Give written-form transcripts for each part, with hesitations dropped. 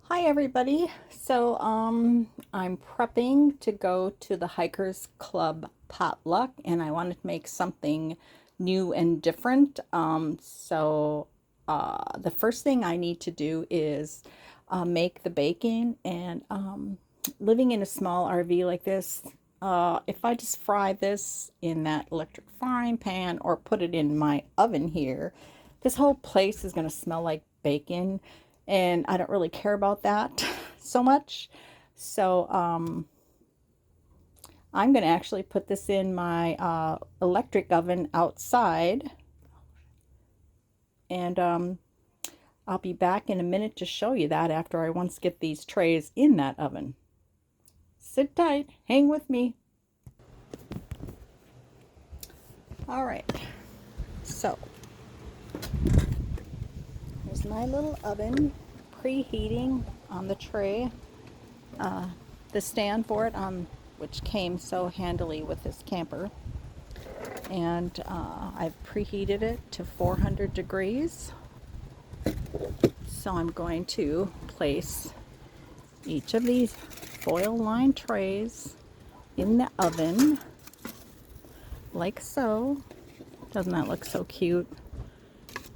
Hi everybody. I'm prepping to go to the Hikers Club potluck and I wanted to make something new and different. The first thing I need to do is make the bacon and living in a small RV like this, if I just fry this in that electric frying pan or put it in my oven here, this whole place is going to smell like bacon and I don't really care about that so much. So I'm going to actually put this in my electric oven outside, and I'll be back in a minute to show you that after I once get these trays in that oven. Sit tight, hang with me. All right, so here's my little oven preheating on the tray. The stand for it, which came so handily with this camper. And I've preheated it to 400 degrees. So I'm going to place each of these foil lined trays in the oven like so. Doesn't that look so cute?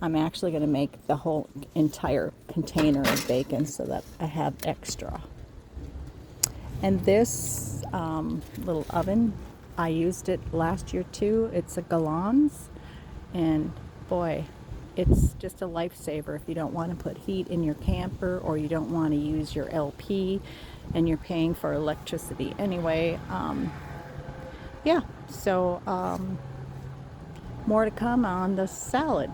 I'm actually going to make the whole entire container of bacon so that I have extra. And this little oven, I used it last year too. It's a Galans, and boy, it's just a lifesaver if you don't want to put heat in your camper or you don't want to use your LP and you're paying for electricity anyway. Yeah, so more to come on the salad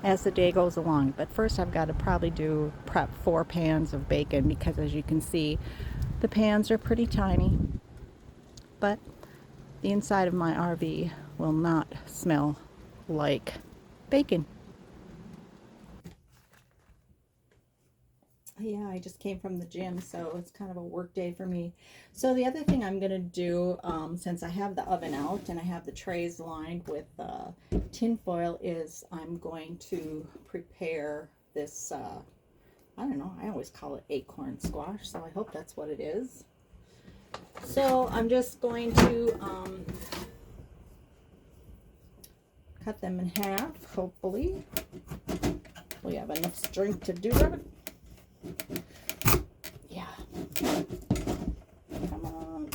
as the day goes along. But first I've got to probably prep 4 pans of bacon because, as you can see, the pans are pretty tiny. But the inside of my RV will not smell like bacon. Yeah, I just came from the gym, so it's kind of a work day for me. So the other thing I'm going to do, since I have the oven out and I have the trays lined with tin foil, is I'm going to prepare this, I don't know, I always call it acorn squash, so I hope that's what it is. So I'm just going to cut them in half, hopefully. We have enough strength to do it. Yeah. Come on.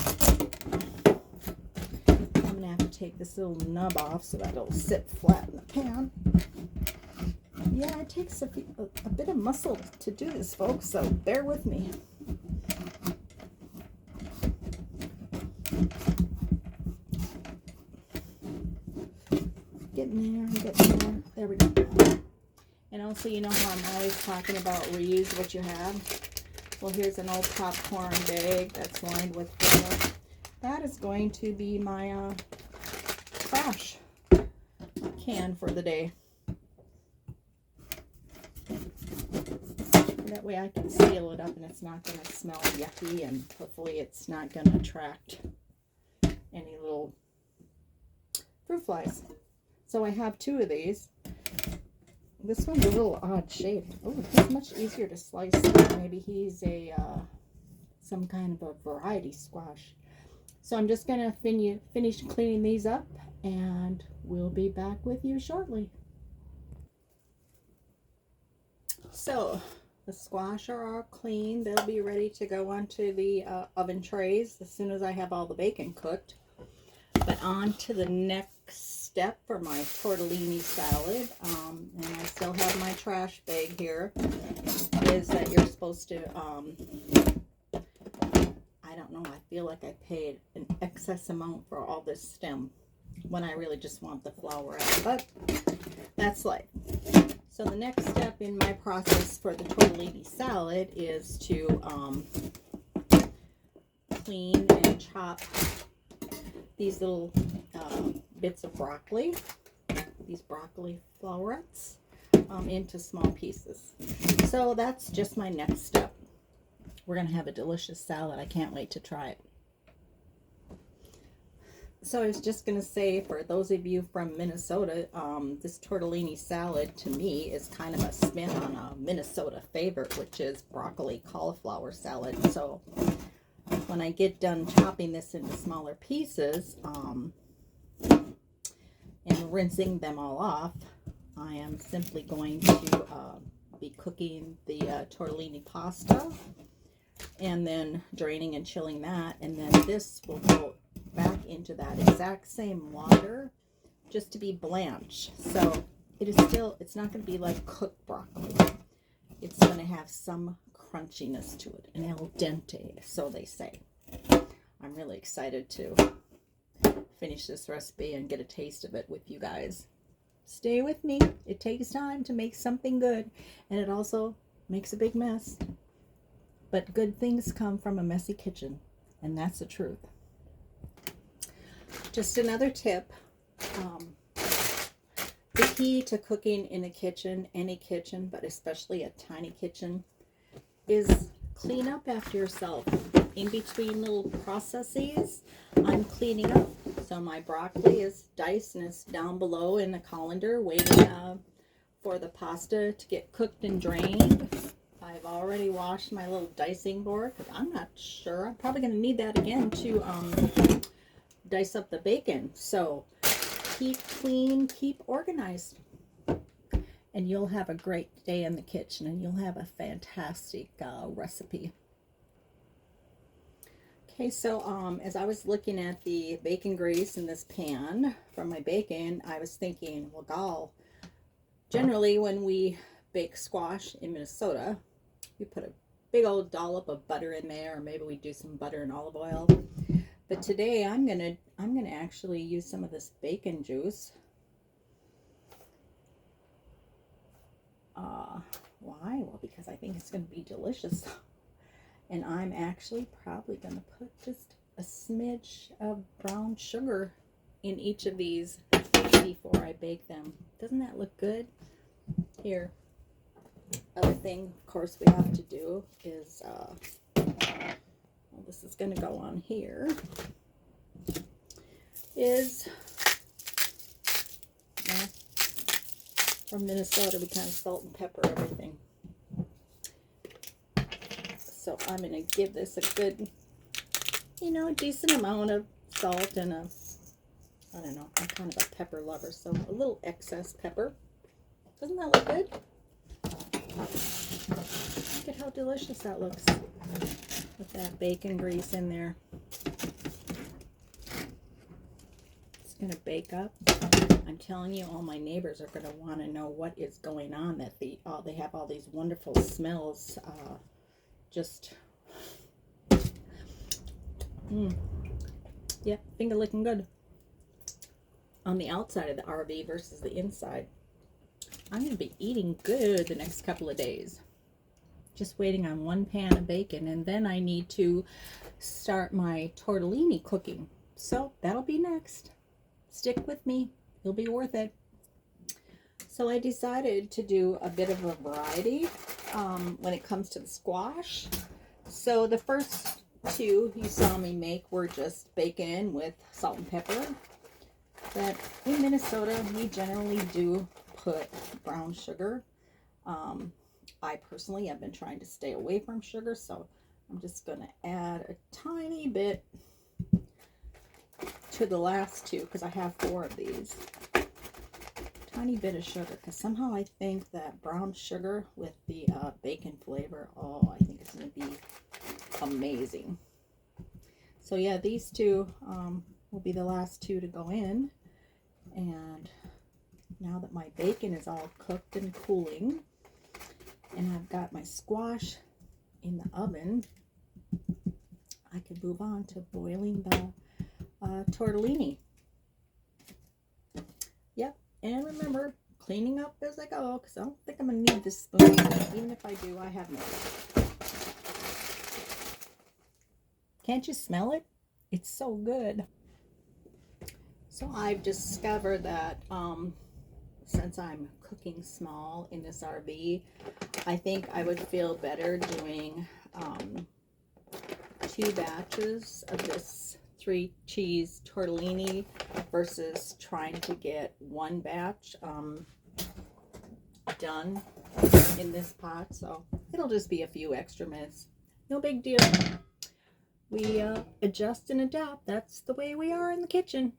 I'm going to have to take this little nub off so that it'll sit flat in the pan. Yeah, it takes a bit of muscle to do this, folks, so bear with me. Getting there. There we go. And also, you know how I'm always talking about reuse what you have? Well, here's an old popcorn bag that's lined with foil. That is going to be my trash can for the day. That way I can seal it up and it's not going to smell yucky, and hopefully it's not going to attract any little fruit flies. So I have 2 of these. This one's a little odd shaped. Oh, he's much easier to slice. Maybe he's a some kind of a variety squash. So I'm just gonna finish cleaning these up, and we'll be back with you shortly. So the squash are all clean. They'll be ready to go onto the oven trays as soon as I have all the bacon cooked. But on to the next step for my tortellini salad, and I still have my trash bag here, is that you're supposed to, I don't know, I feel like I paid an excess amount for all this stem when I really just want the flour out, but that's life. So the next step in my process for the tortellini salad is to clean and chop these little bits of broccoli, these broccoli flowerets, into small pieces. So that's just my next step. We're going to have a delicious salad. I can't wait to try it. So I was just going to say, for those of you from Minnesota, this tortellini salad to me is kind of a spin on a Minnesota favorite, which is broccoli cauliflower salad. So when I get done chopping this into smaller pieces and rinsing them all off, I am simply going to be cooking the tortellini pasta and then draining and chilling that, and then this will go back into that exact same water just to be blanched. So it is still, it's not going to be like cooked broccoli. It's going to have some crunchiness to it, an al dente, so they say. I'm really excited to finish this recipe and get a taste of it with you guys. Stay with me. It takes time to make something good, and it also makes a big mess. But good things come from a messy kitchen, and that's the truth. Just another tip. The key to cooking in a kitchen, any kitchen, but especially a tiny kitchen, is clean up after yourself. In between little processes, I'm cleaning up. So my broccoli is diced and it's down below in the colander waiting for the pasta to get cooked and drained. I've already washed my little dicing board. I'm not sure. I'm probably going to need that again to dice up the bacon. So keep clean, keep organized, and you'll have a great day in the kitchen, and you'll have a fantastic recipe. Okay, so as I was looking at the bacon grease in this pan from my bacon, I was thinking, well, gall, generally when we bake squash in Minnesota, we put a big old dollop of butter in there, or maybe we do some butter and olive oil. But today I'm gonna actually use some of this bacon juice. Why? Well, because I think it's gonna be delicious. And I'm actually probably gonna put just a smidge of brown sugar in each of these before I bake them. Doesn't that look good? Here. Other thing, of course, we have to do is, well, this is going to go on here, is, well, from Minnesota, we kind of salt and pepper everything. So I'm going to give this a good, decent amount of salt and I don't know, I'm kind of a pepper lover, so a little excess pepper. Doesn't that look good? Look at how delicious that looks with that bacon grease in there. It's going to bake up. I'm telling you, all my neighbors are going to want to know what is going on, that they have all these wonderful smells. Yeah, finger licking good. On the outside of the RV versus the inside. I'm going to be eating good the next couple of days. Just waiting on one pan of bacon, and then I need to start my tortellini cooking. So that'll be next. Stick with me. It'll be worth it. So I decided to do a bit of a variety when it comes to the squash. So the first two you saw me make were just bacon with salt and pepper. But in Minnesota, we generally do put brown sugar. I personally have been trying to stay away from sugar, so I'm just going to add a tiny bit to the last two, because I have 4 of these. Tiny bit of sugar, because somehow I think that brown sugar with the bacon flavor, oh, I think it's going to be amazing. So yeah, these two will be the last 2 to go in. And now that my bacon is all cooked and cooling, and I've got my squash in the oven, I can move on to boiling the tortellini. Yep, and remember, cleaning up as I go, because I don't think I'm going to need this spoon. Even if I do, I have more. Can't you smell it? It's so good. So I've discovered that since I'm cooking small in this RV, I think I would feel better doing 2 batches of this 3 cheese tortellini versus trying to get one batch done in this pot. So it'll just be a few extra minutes. No big deal. We adjust and adapt. That's the way we are in the kitchen.